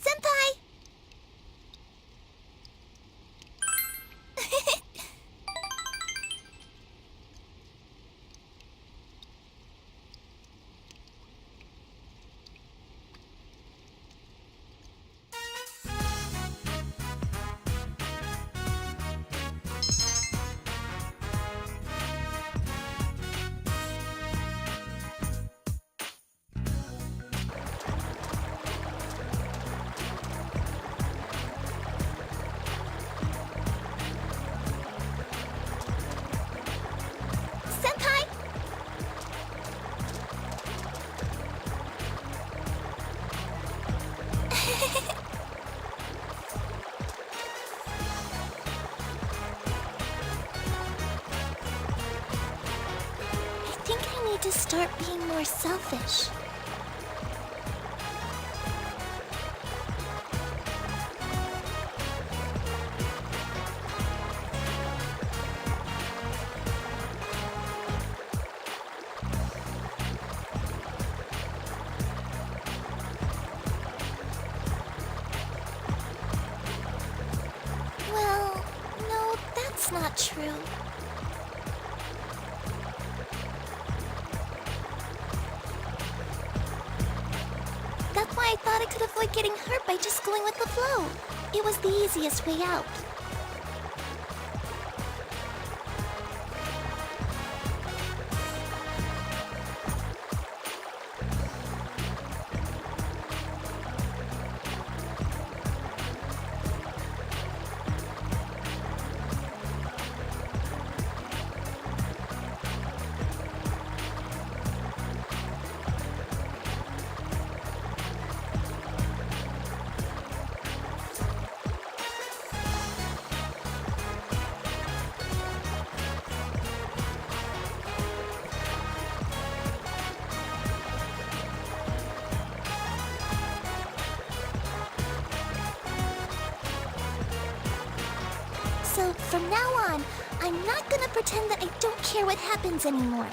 Senpai! Senpai! I think I need to start being more selfish. Well, no, that's not true. That's why I thought I could avoid getting hurt by just going with the flow. It was the easiest way out. So from now on, I'm not gonna pretend that I don't care what happens anymore.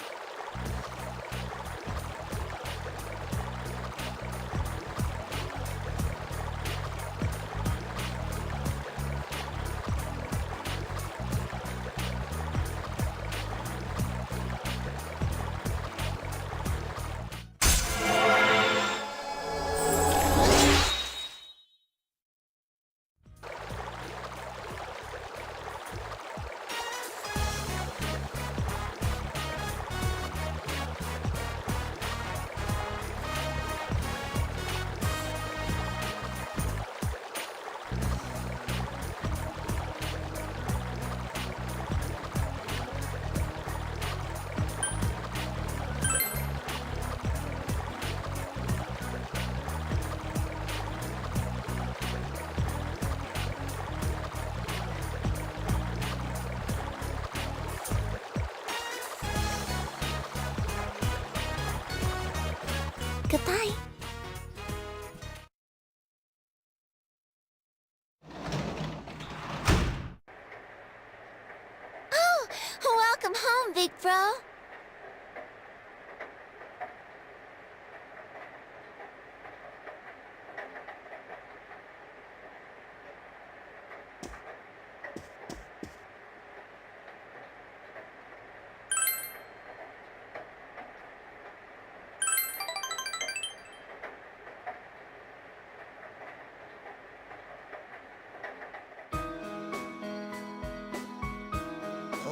on, big bro.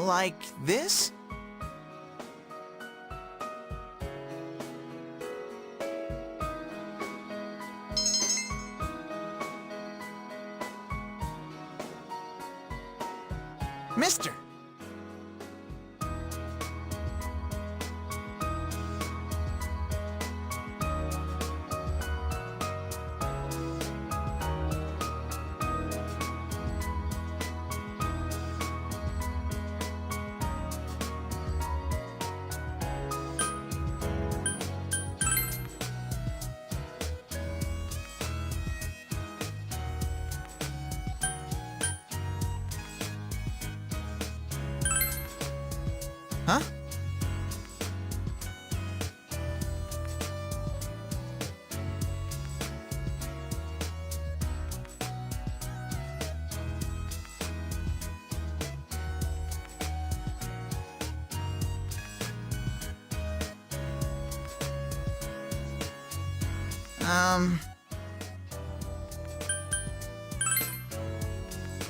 Like this? Mister! Huh?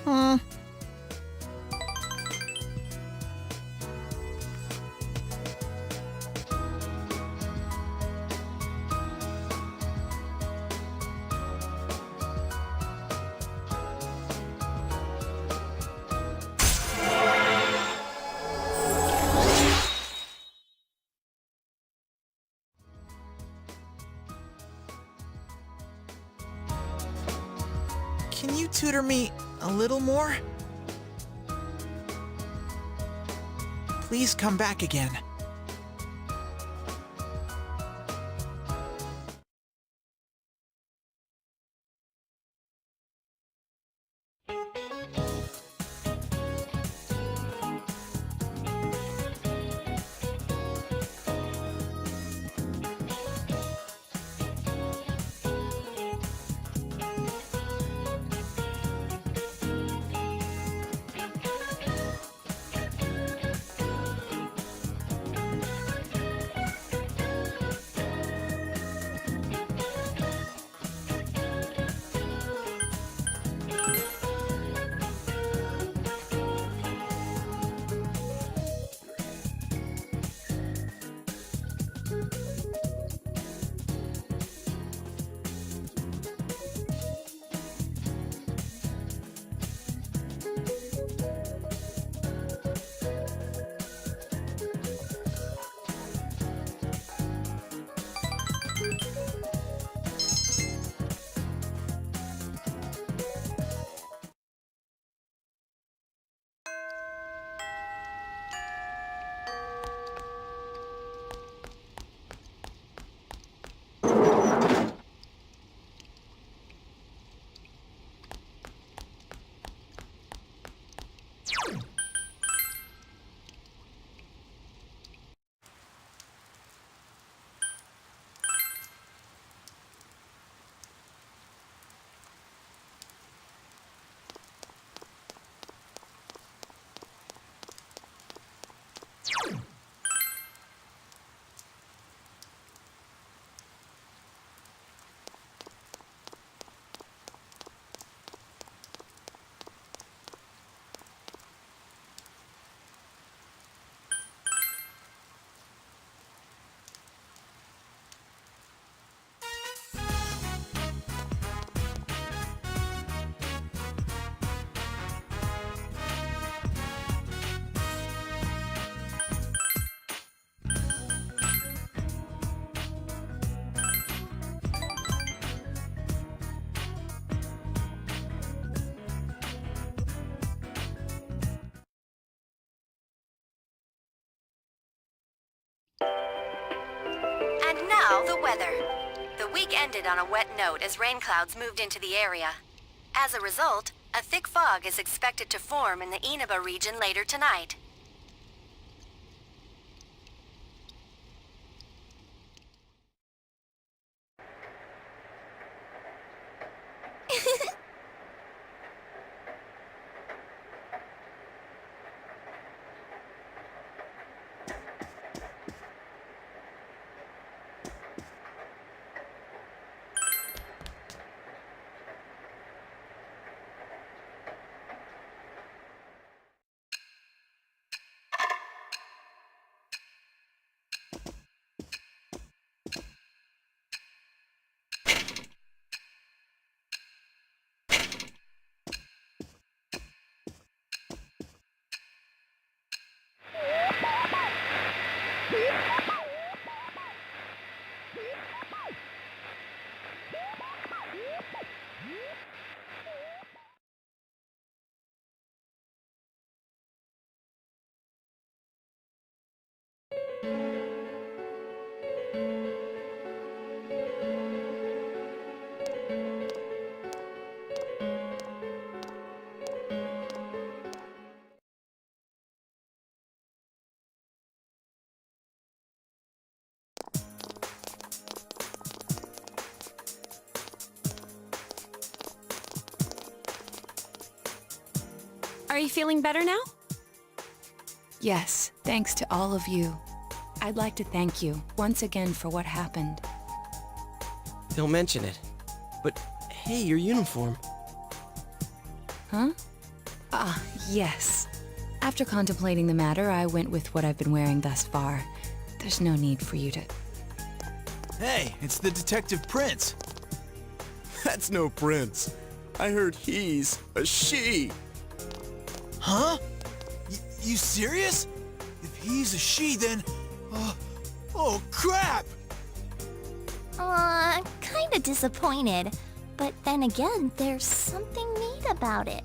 Hmm. Can you tutor me a little more? Please come back again. And now, the weather. The week ended on a wet note as rain clouds moved into the area. As a result, a thick fog is expected to form in the Inaba region later tonight. Are you feeling better now? Yes, thanks to all of you. I'd like to thank you once again for what happened. Don't mention it. But, hey, your uniform. Huh? Ah, yes. After contemplating the matter, I went with what I've been wearing thus far. There's no need for you to... Hey, it's the Detective Prince. That's no prince. I heard he's a she. Huh? You serious? If he's a she, then... oh, crap! Kinda disappointed. But then again, there's something neat about it.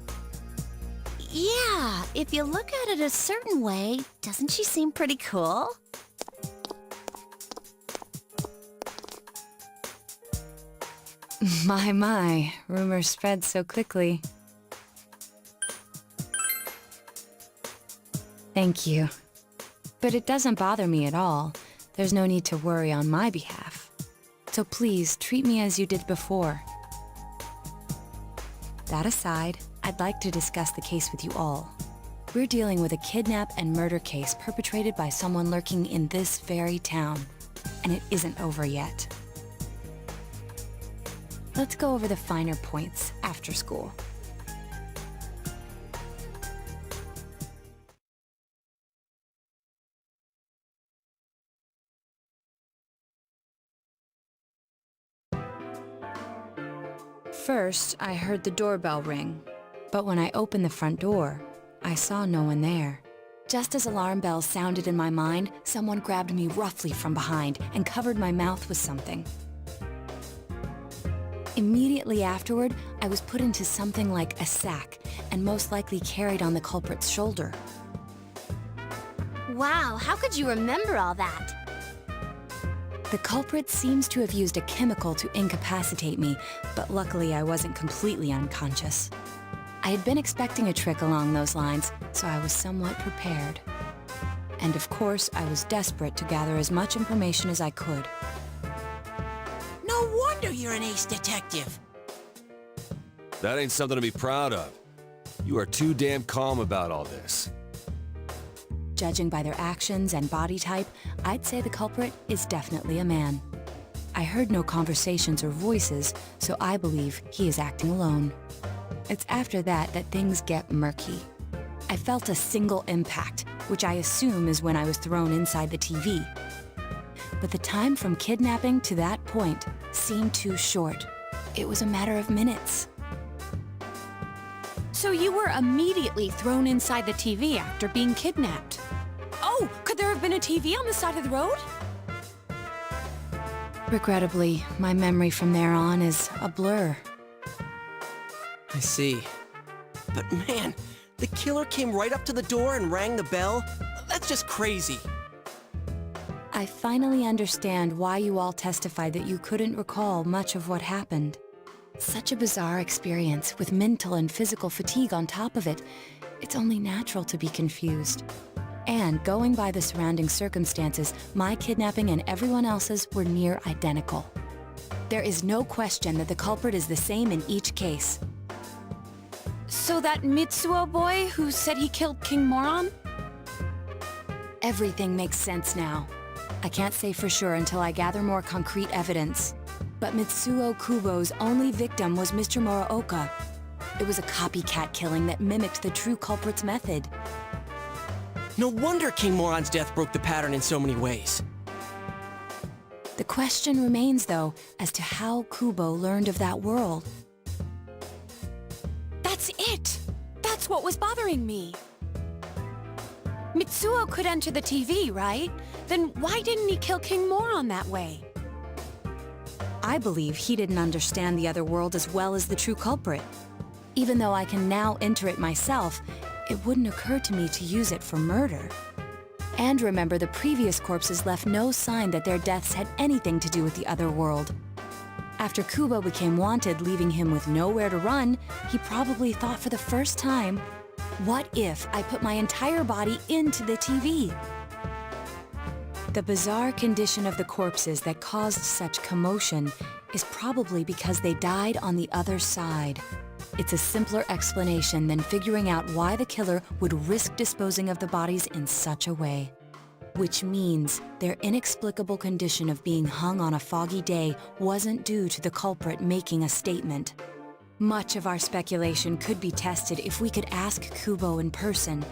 Yeah, if you look at it a certain way, doesn't she seem pretty cool? My, rumors spread so quickly. Thank you. But it doesn't bother me at all. There's no need to worry on my behalf. So please, treat me as you did before. That aside, I'd like to discuss the case with you all. We're dealing with a kidnap and murder case perpetrated by someone lurking in this very town. And it isn't over yet. Let's go over the finer points after school. First, I heard the doorbell ring, but when I opened the front door, I saw no one there. Just as alarm bells sounded in my mind, someone grabbed me roughly from behind and covered my mouth with something. Immediately afterward, I was put into something like a sack and most likely carried on the culprit's shoulder. Wow, how could you remember all that? The culprit seems to have used a chemical to incapacitate me, but luckily I wasn't completely unconscious. I had been expecting a trick along those lines, so I was somewhat prepared. And of course, I was desperate to gather as much information as I could. No wonder you're an ace detective. That ain't something to be proud of. You are too damn calm about all this. Judging by their actions and body type, I'd say the culprit is definitely a man. I heard no conversations or voices, so I believe he is acting alone. It's after that that things get murky. I felt a single impact, which I assume is when I was thrown inside the TV. But the time from kidnapping to that point seemed too short. It was a matter of minutes. So you were immediately thrown inside the TV after being kidnapped. Oh, could there have been a TV on the side of the road? Regrettably, my memory from there on is a blur. I see. But man, the killer came right up to the door and rang the bell? That's just crazy. I finally understand why you all testified that you couldn't recall much of what happened. Such a bizarre experience with mental and physical fatigue on top of it. It's only natural to be confused. And going by the surrounding circumstances, my kidnapping and everyone else's were near identical. There is no question that the culprit is the same in each case. So that Mitsuo boy who said he killed King Moron? Everything makes sense now. I can't say for sure until I gather more concrete evidence. But Mitsuo Kubo's only victim was Mr. Muraoka. It was a copycat killing that mimicked the true culprit's method. No wonder King Moron's death broke the pattern in so many ways. The question remains, though, as to how Kubo learned of that world. That's it! That's what was bothering me. Mitsuo could enter the TV, right? Then why didn't he kill King Moron that way? I believe he didn't understand the other world as well as the true culprit. Even though I can now enter it myself, it wouldn't occur to me to use it for murder. And remember, the previous corpses left no sign that their deaths had anything to do with the other world. After Kubo became wanted, leaving him with nowhere to run, he probably thought for the first time, what if I put my entire body into the TV? The bizarre condition of the corpses that caused such commotion is probably because they died on the other side. It's a simpler explanation than figuring out why the killer would risk disposing of the bodies in such a way. Which means their inexplicable condition of being hung on a foggy day wasn't due to the culprit making a statement. Much of our speculation could be tested if we could ask Kubo in person.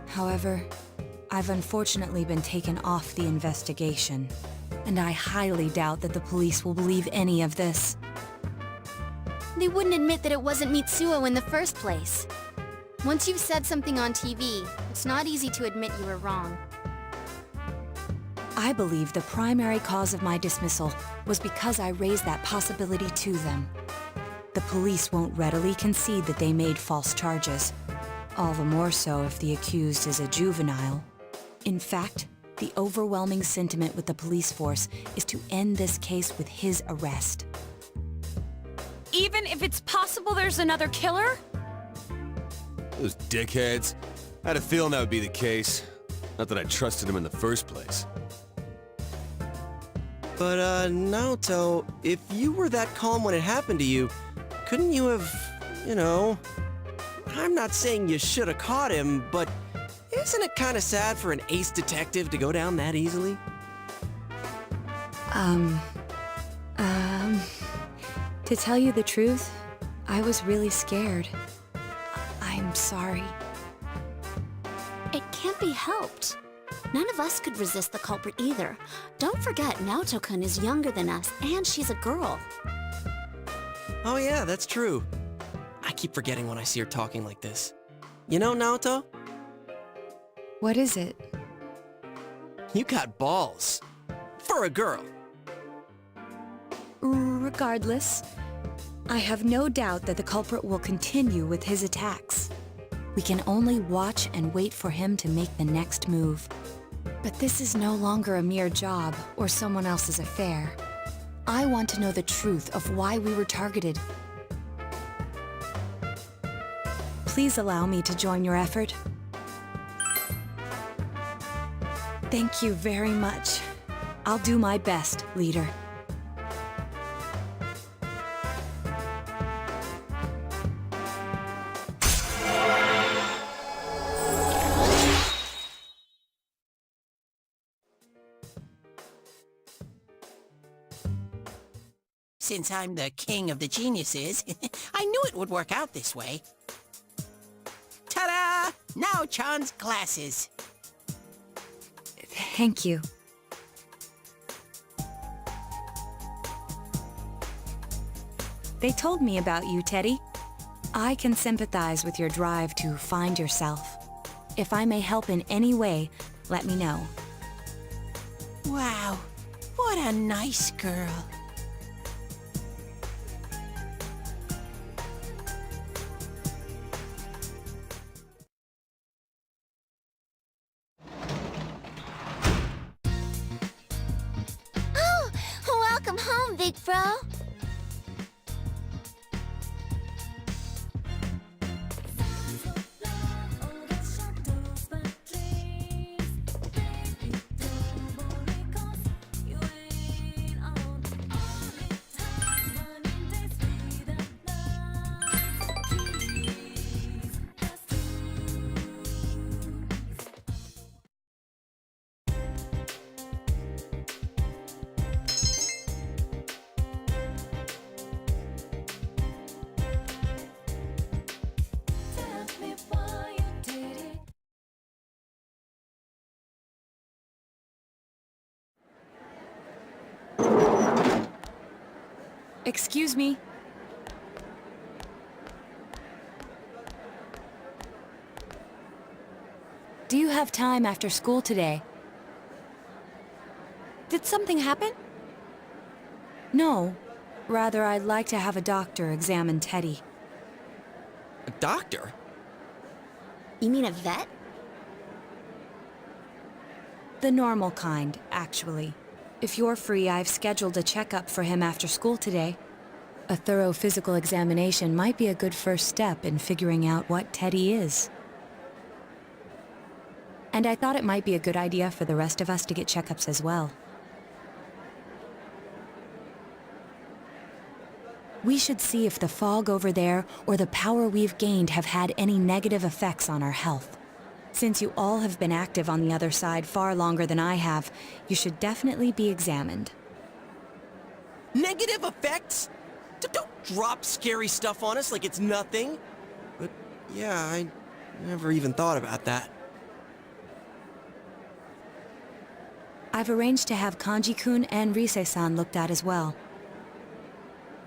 However, I've unfortunately been taken off the investigation, and I highly doubt that the police will believe any of this. They wouldn't admit that it wasn't Mitsuo in the first place. Once you've said something on TV, it's not easy to admit you were wrong. I believe the primary cause of my dismissal was because I raised that possibility to them. The police won't readily concede that they made false charges. All the more so if the accused is a juvenile. In fact, the overwhelming sentiment with the police force is to end this case with his arrest. Even if it's possible there's another killer? Those dickheads. I had a feeling that would be the case. Not that I trusted him in the first place. But, Naoto, if you were that calm when it happened to you, couldn't you have, I'm not saying you should have caught him, but isn't it kind of sad for an ace detective to go down that easily? To tell you the truth, I was really scared. I'm sorry. It can't be helped. None of us could resist the culprit either. Don't forget, Naoto-kun is younger than us, and she's a girl. Oh yeah, that's true. I keep forgetting when I see her talking like this. You know, Naoto? What is it? You got balls. For a girl. Regardless, I have no doubt that the culprit will continue with his attacks. We can only watch and wait for him to make the next move. But this is no longer a mere job or someone else's affair. I want to know the truth of why we were targeted. Please allow me to join your effort. Thank you very much. I'll do my best, leader. Since I'm the king of the geniuses, I knew it would work out this way. Ta-da! Now Chan's glasses. Thank you. They told me about you, Teddy. I can sympathize with your drive to find yourself. If I may help in any way, let me know. Wow, what a nice girl. Welcome home, big bro. Excuse me. Do you have time after school today? Did something happen? No. Rather, I'd like to have a doctor examine Teddy. A doctor? You mean a vet? The normal kind, actually. If you're free, I've scheduled a checkup for him after school today. A thorough physical examination might be a good first step in figuring out what Teddy is. And I thought it might be a good idea for the rest of us to get checkups as well. We should see if the fog over there or the power we've gained have had any negative effects on our health. Since you all have been active on the other side far longer than I have, you should definitely be examined. Negative effects? Don't drop scary stuff on us like it's nothing. But yeah, I never even thought about that. I've arranged to have Kanji-kun and Rise-san looked at as well.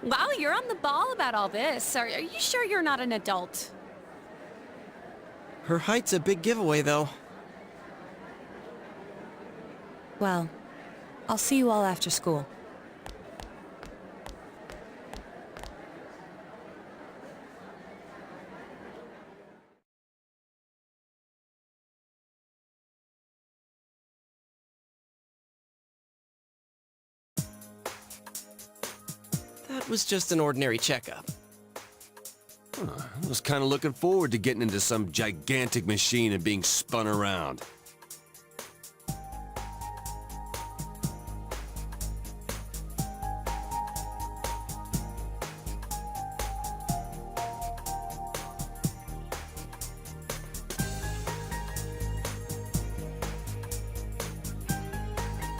Wow, you're on the ball about all this. Are you sure you're not an adult? Her height's a big giveaway, though. Well, I'll see you all after school. That was just an ordinary checkup. I was kind of looking forward to getting into some gigantic machine and being spun around.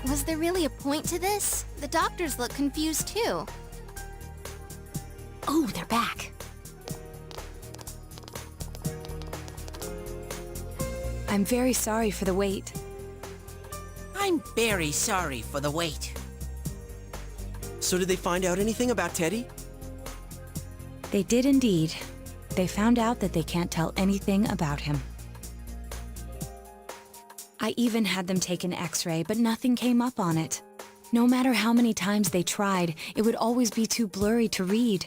Was there really a point to this? The doctors look confused too. Oh, they're back. I'm very sorry for the wait. I'm very sorry for the wait. So did they find out anything about Teddy? They did indeed. They found out that they can't tell anything about him. I even had them take an X-ray, but nothing came up on it. No matter how many times they tried, it would always be too blurry to read.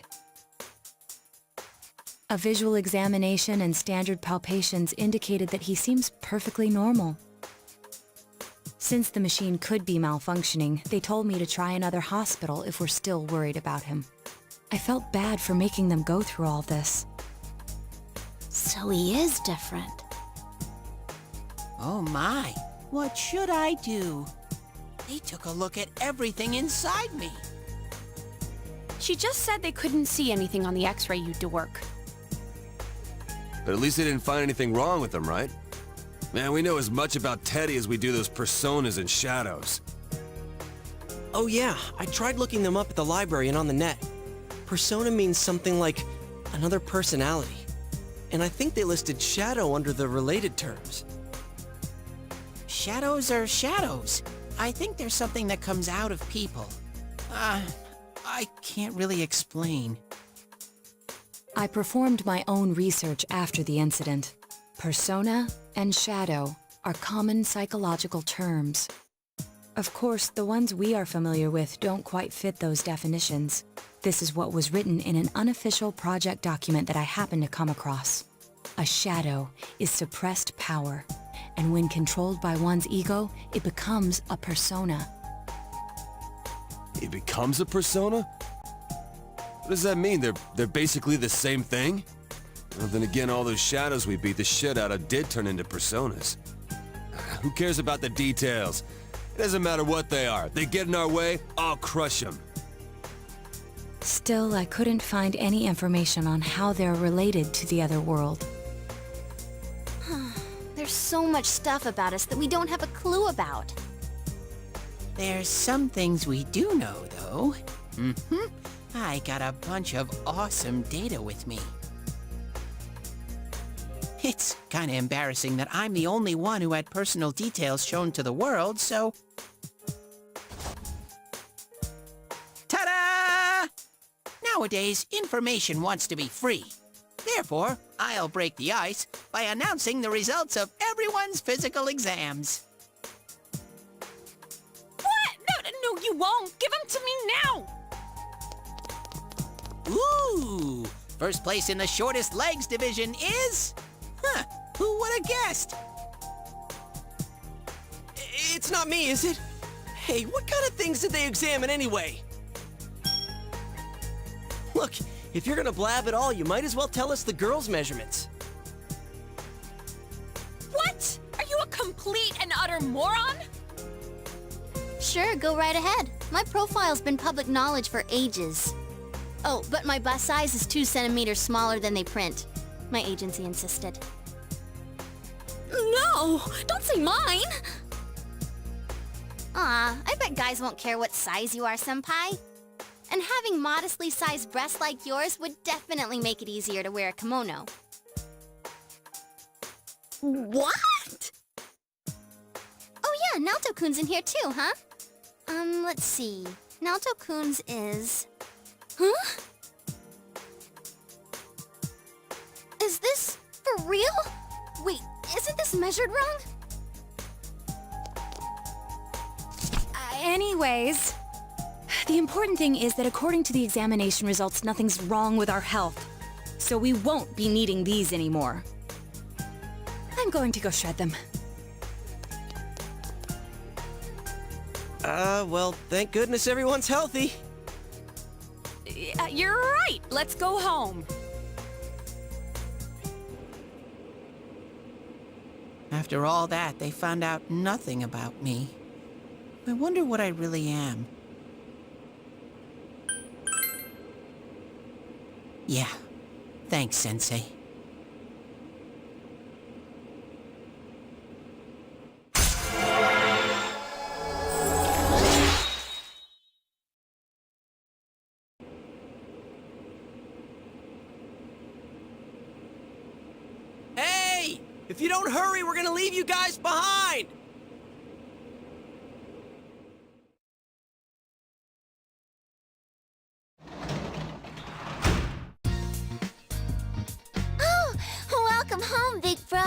A visual examination and standard palpations indicated that he seems perfectly normal. Since the machine could be malfunctioning, they told me to try another hospital if we're still worried about him. I felt bad for making them go through all this. So he is different. Oh my, what should I do? They took a look at everything inside me. She just said they couldn't see anything on the X-ray you dork. But at least they didn't find anything wrong with him, right? Man, we know as much about Teddy as we do those personas and shadows. Oh yeah, I tried looking them up at the library and on the net. Persona means something like another personality. And I think they listed shadow under the related terms. Shadows are shadows. I think there's something that comes out of people. I can't really explain. I performed my own research after the incident. Persona and shadow are common psychological terms. Of course, the ones we are familiar with don't quite fit those definitions. This is what was written in an unofficial project document that I happened to come across. A shadow is suppressed power, and when controlled by one's ego, it becomes a persona. It becomes a persona? What does that mean? They're basically the same thing? Well, then again, all those shadows we beat the shit out of did turn into personas. Who cares about the details? It doesn't matter what they are. They get in our way, I'll crush them. Still, I couldn't find any information on how they're related to the other world. There's so much stuff about us that we don't have a clue about. There's some things we do know, though. I got a bunch of awesome data with me. It's kinda embarrassing that I'm the only one who had personal details shown to the world, so... Ta-da! Nowadays, information wants to be free. Therefore, I'll break the ice by announcing the results of everyone's physical exams. What? No, you won't. Give them to me now. Ooh! First place in the shortest legs division is... Huh, who would have guessed? It's not me, is it? Hey, what kind of things did they examine anyway? Look, if you're gonna blab at all, you might as well tell us the girls' measurements. What? Are you a complete and utter moron? Sure, go right ahead. My profile's been public knowledge for ages. Oh, but my bust size is 2 centimeters smaller than they print. My agency insisted. No! Don't say mine! Aw, I bet guys won't care what size you are, senpai. And having modestly sized breasts like yours would definitely make it easier to wear a kimono. What? Oh yeah, Naoto-kun's in here too, huh? Let's see. Naoto-kun's is... Huh? Is this for real? Wait, isn't this measured wrong? Anyways, the important thing is that according to the examination results, nothing's wrong with our health. So we won't be needing these anymore. I'm going to go shred them. Well, thank goodness everyone's healthy. You're right. Let's go home. After all that, they found out nothing about me. I wonder what I really am. Yeah. Thanks, Sensei. Hey! If you don't hurry, we're gonna leave you guys behind! Oh, welcome home, big bro.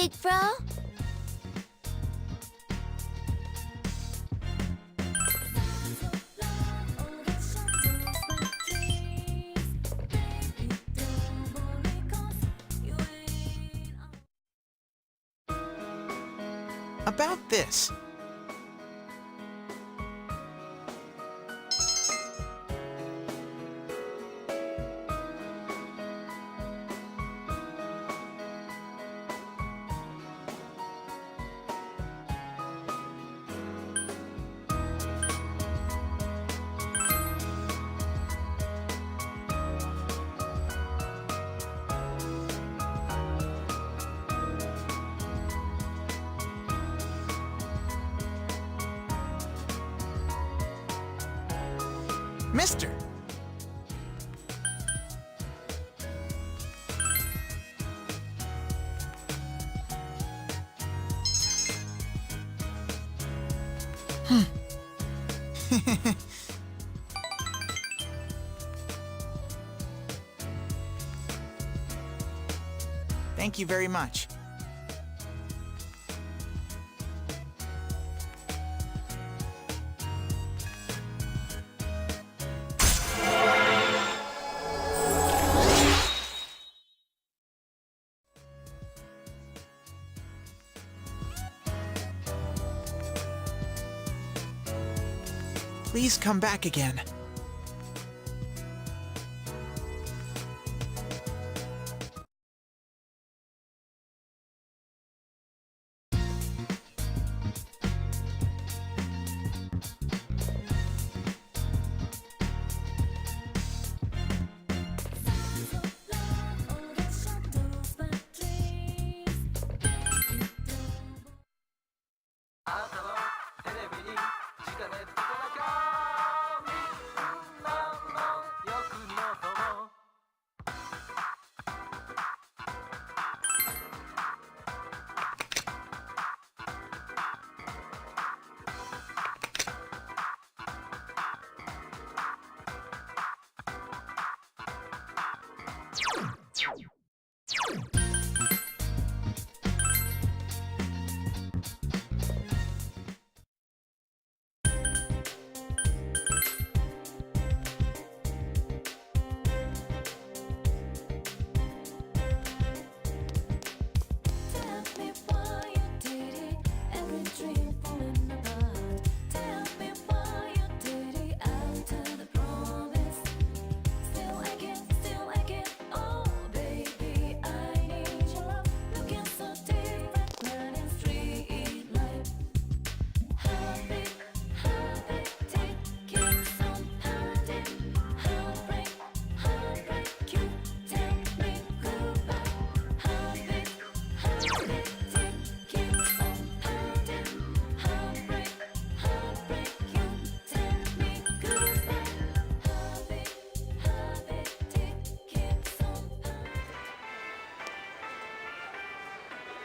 big bro. About this. Mister. Thank you very much. Please come back again.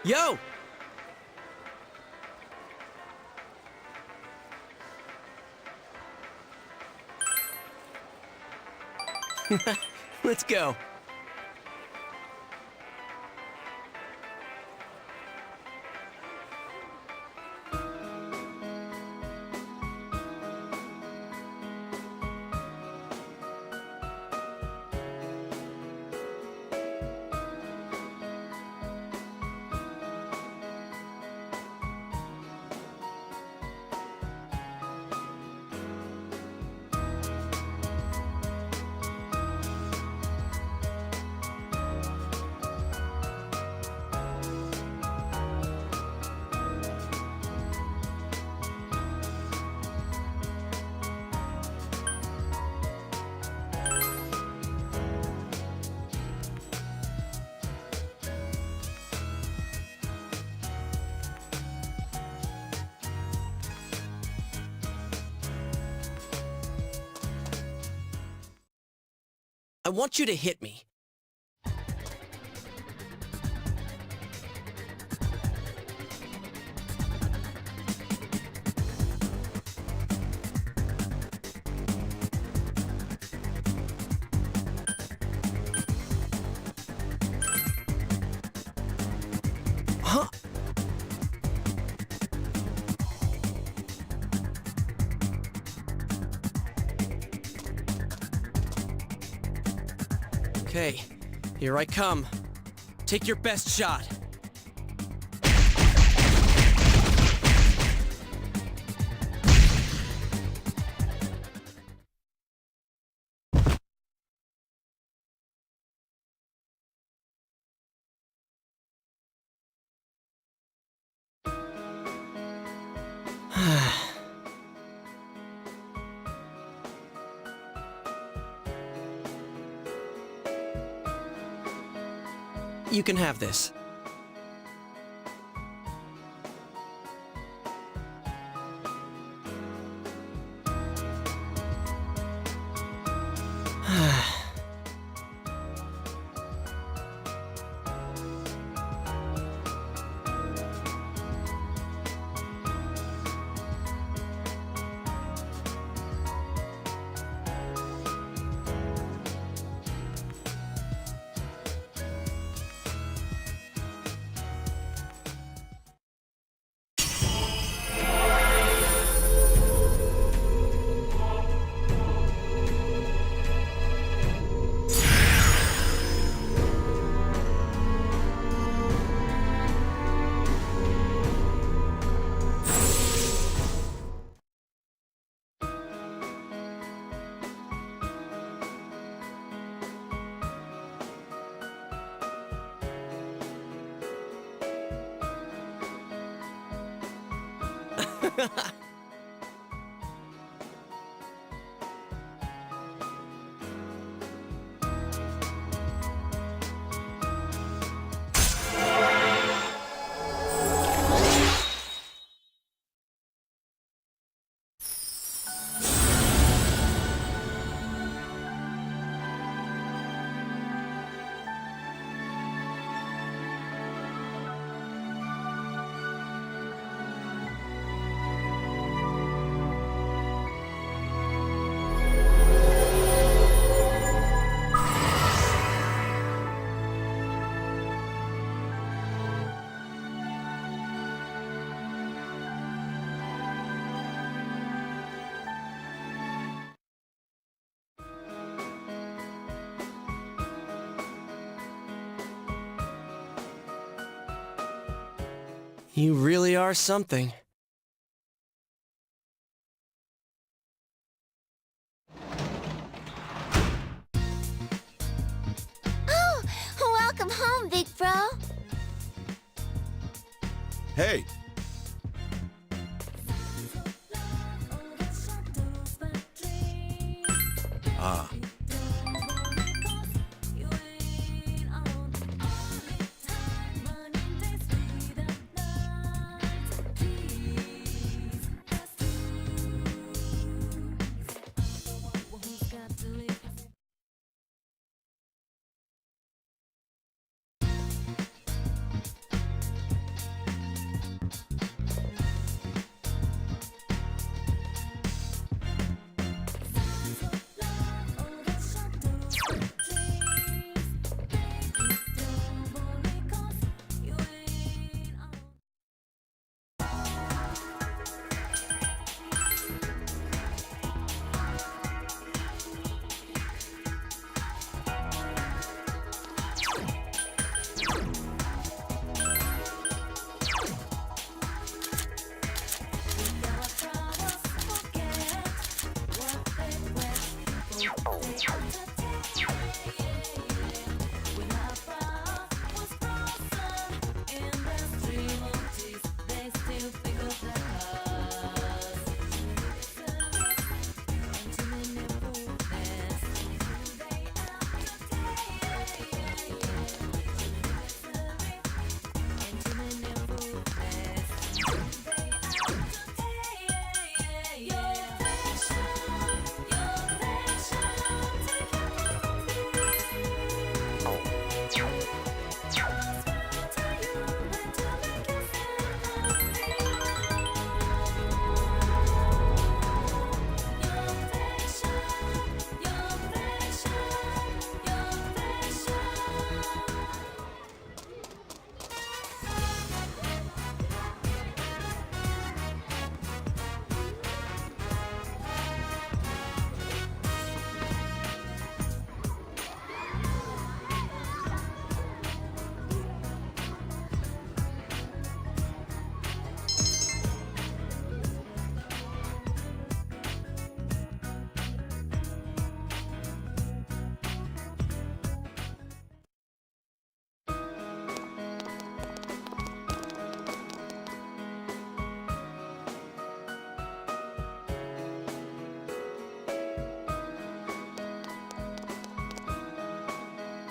Yo! Let's go. I want you to hit me. Huh? Okay, here I come. Take your best shot. You can have this. You really are something. Oh, welcome home, big bro. Hey! Ah.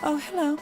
Oh, hello.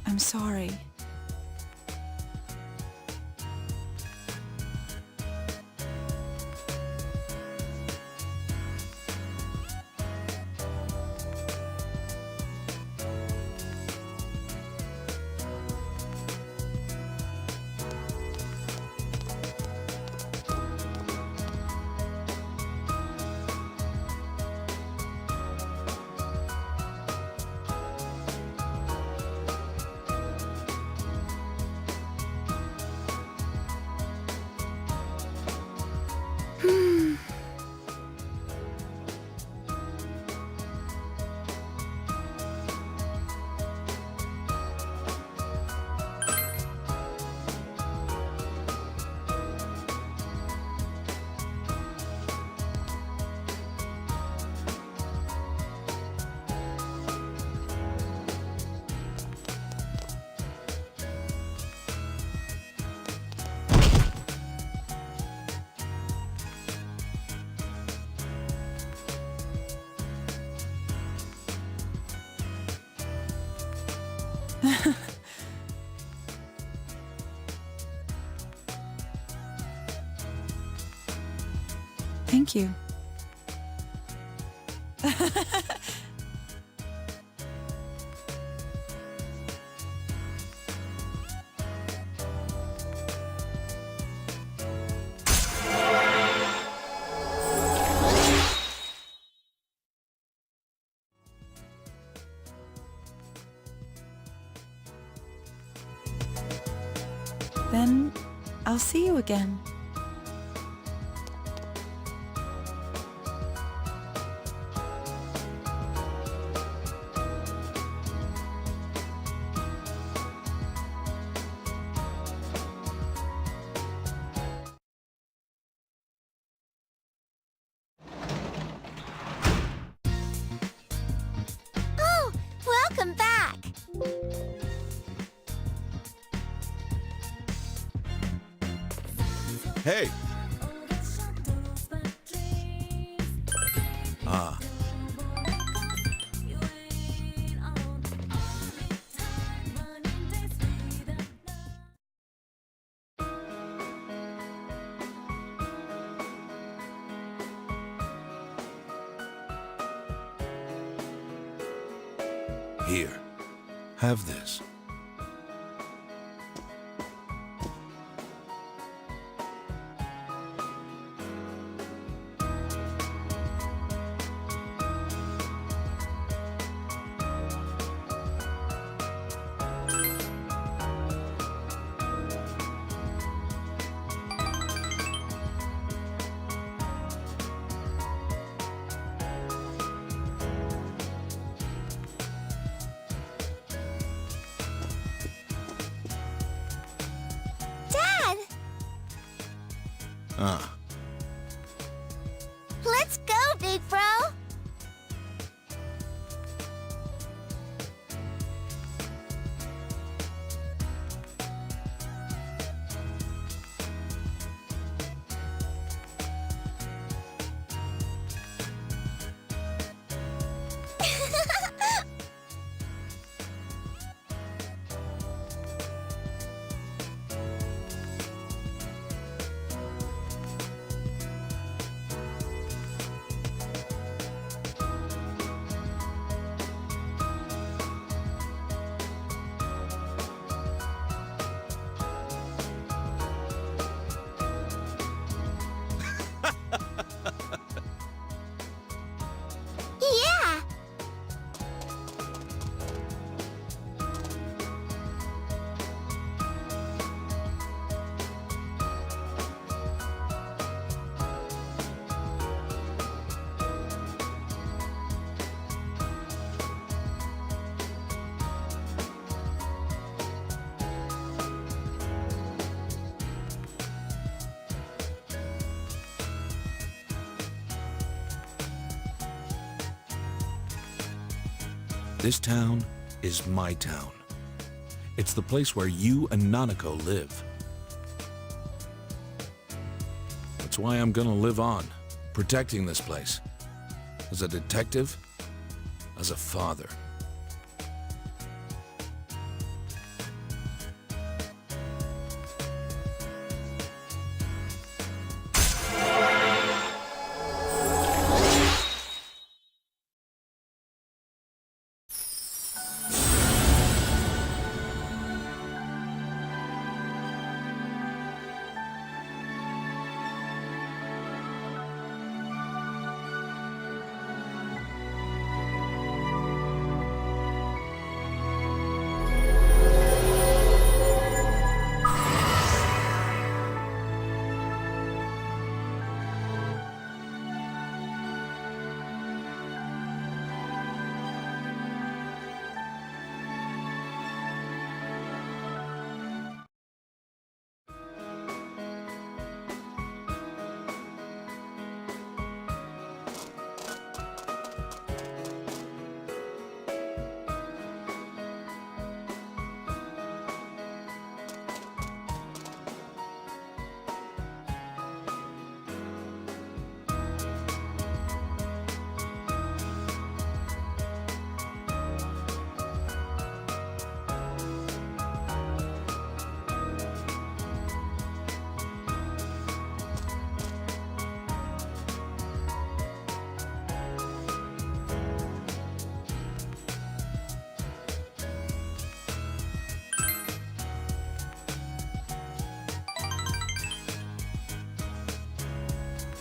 I'm sorry. Thank you. Then I'll see you again. Oh, welcome back. Hey! Ah. Here. Have this. Ah. Let's go, big bro. This town is my town. It's the place where you and Nanako live. That's why I'm gonna live on, protecting this place. As a detective, as a father.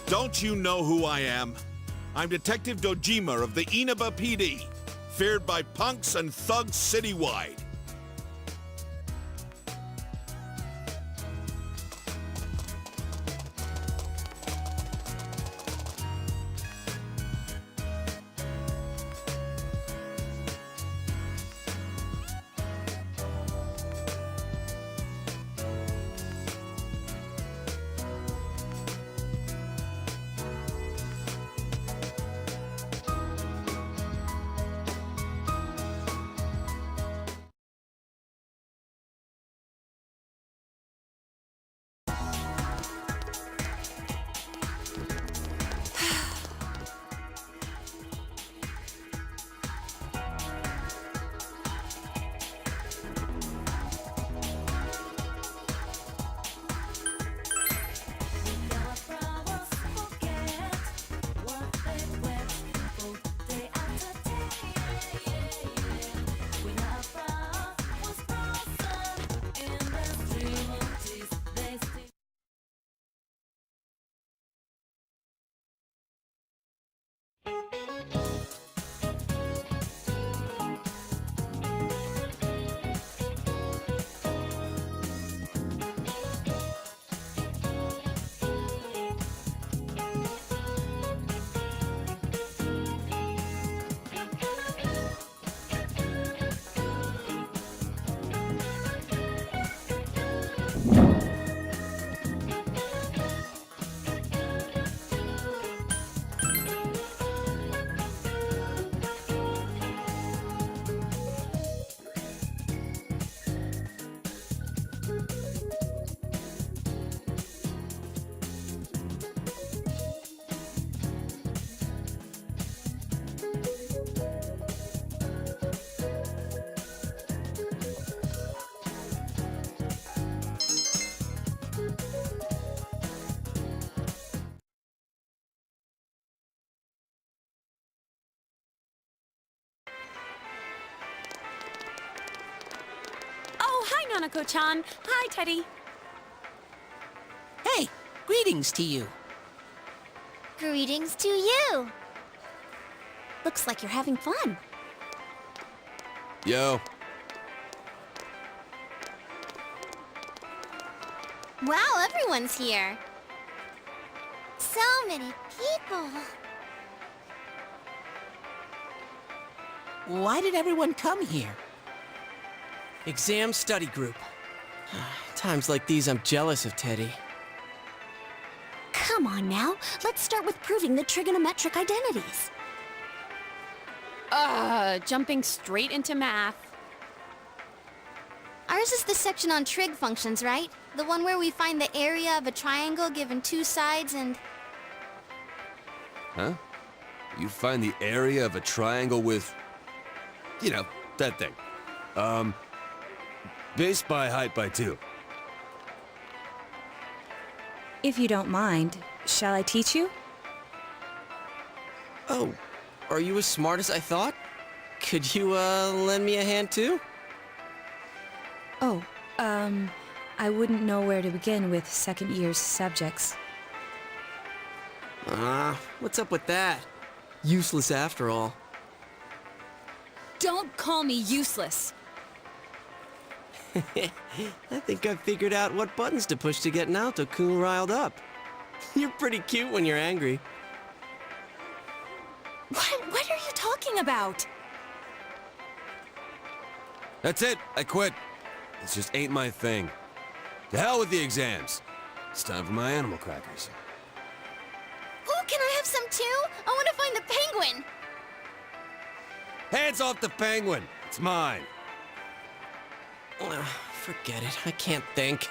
Don't you know who I am? I'm Detective Dojima of the Inaba PD, feared by punks and thugs citywide. Hi, Nanako-chan. Hi, Teddy. Hey, greetings to you. Greetings to you. Looks like you're having fun. Yo. Wow, everyone's here. So many people. Why did everyone come here? Exam study group. Times like these, I'm jealous of Teddy. Come on now, let's start with proving the trigonometric identities. Jumping straight into math. Ours is the section on trig functions, right? The one where we find the area of a triangle given two sides and... Huh? You find the area of a triangle with... You know, that thing. Base by height by 2. If you don't mind, shall I teach you? Oh, are you as smart as I thought? Could you, lend me a hand too? Oh, I wouldn't know where to begin with second year's subjects. What's up with that? Useless after all. Don't call me useless! I think I've figured out what buttons to push to get Naoto-kun riled up. You're pretty cute when you're angry. What are you talking about? That's it. I quit. This just ain't my thing. To hell with the exams. It's time for my animal crackers. Ooh, can I have some too? I want to find the penguin! Hands off the penguin. It's mine. Forget it. I can't think.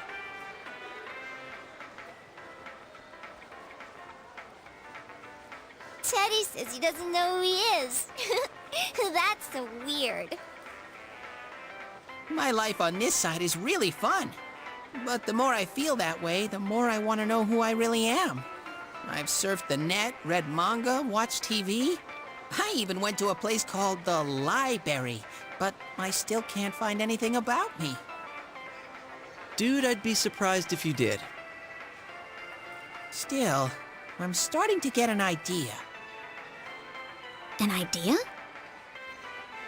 Teddy says he doesn't know who he is. That's so weird. My life on this side is really fun. But the more I feel that way, the more I want to know who I really am. I've surfed the net, read manga, watched TV. I even went to a place called the Library, but I still can't find anything about me. Dude, I'd be surprised if you did. Still, I'm starting to get an idea. An idea?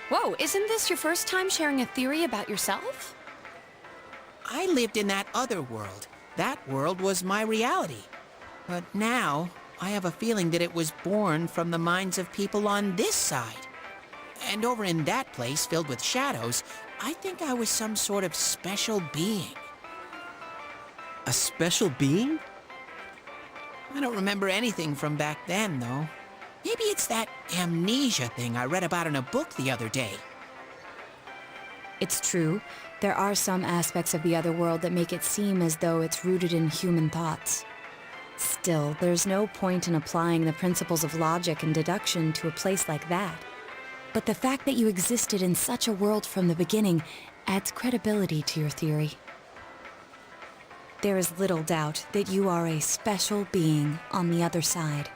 Whoa, isn't this your first time sharing a theory about yourself? I lived in that other world. That world was my reality. But now, I have a feeling that it was born from the minds of people on this side. And over in that place filled with shadows, I think I was some sort of special being. A special being? I don't remember anything from back then, though. Maybe it's that amnesia thing I read about in a book the other day. It's true. There are some aspects of the other world that make it seem as though it's rooted in human thoughts. Still, there's no point in applying the principles of logic and deduction to a place like that. But the fact that you existed in such a world from the beginning adds credibility to your theory. There is little doubt that you are a special being on the other side.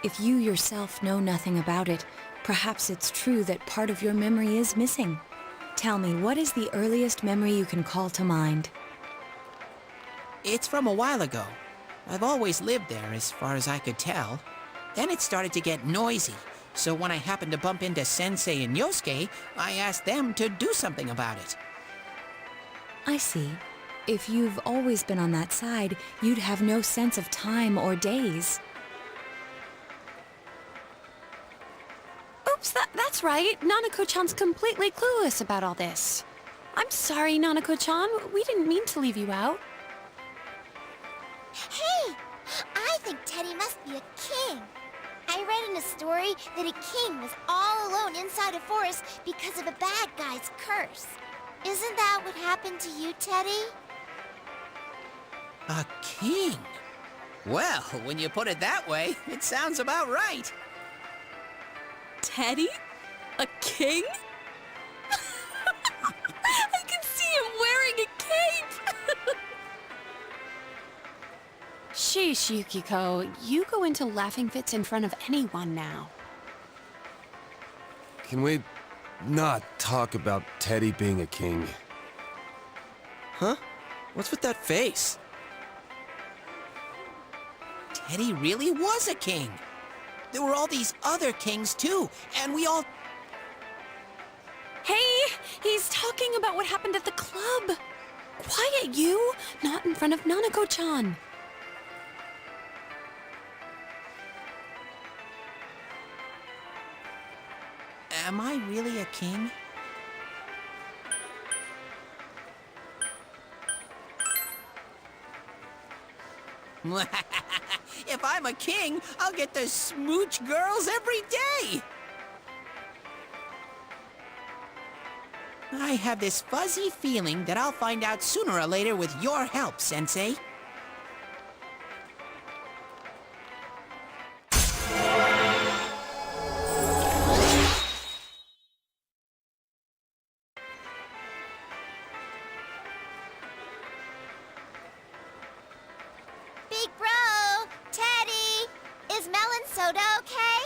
If you yourself know nothing about it, perhaps it's true that part of your memory is missing. Tell me, what is the earliest memory you can call to mind? It's from a while ago. I've always lived there, as far as I could tell. Then it started to get noisy, so when I happened to bump into Sensei and Yosuke, I asked them to do something about it. I see. If you've always been on that side, you'd have no sense of time or days. Oops, that's right. Nanako-chan's completely clueless about all this. I'm sorry, Nanako-chan. We didn't mean to leave you out. Hey! I think Teddy must be a king. I read in a story that a king was all alone inside a forest because of a bad guy's curse. Isn't that what happened to you, Teddy? A king? Well, when you put it that way, it sounds about right. Teddy? A king? I can see him wearing a cape! Sheesh, Yukiko. You go into laughing fits in front of anyone now. Can we not talk about Teddy being a king? Huh? What's with that face? Teddy really was a king. There were all these other kings, too, and we all... Hey! He's talking about what happened at the club! Quiet, you! Not in front of Nanako-chan! Am I really a king? If I'm a king, I'll get to smooch girls every day! I have this fuzzy feeling that I'll find out sooner or later with your help, Sensei. Big bro, Teddy, is melon soda okay?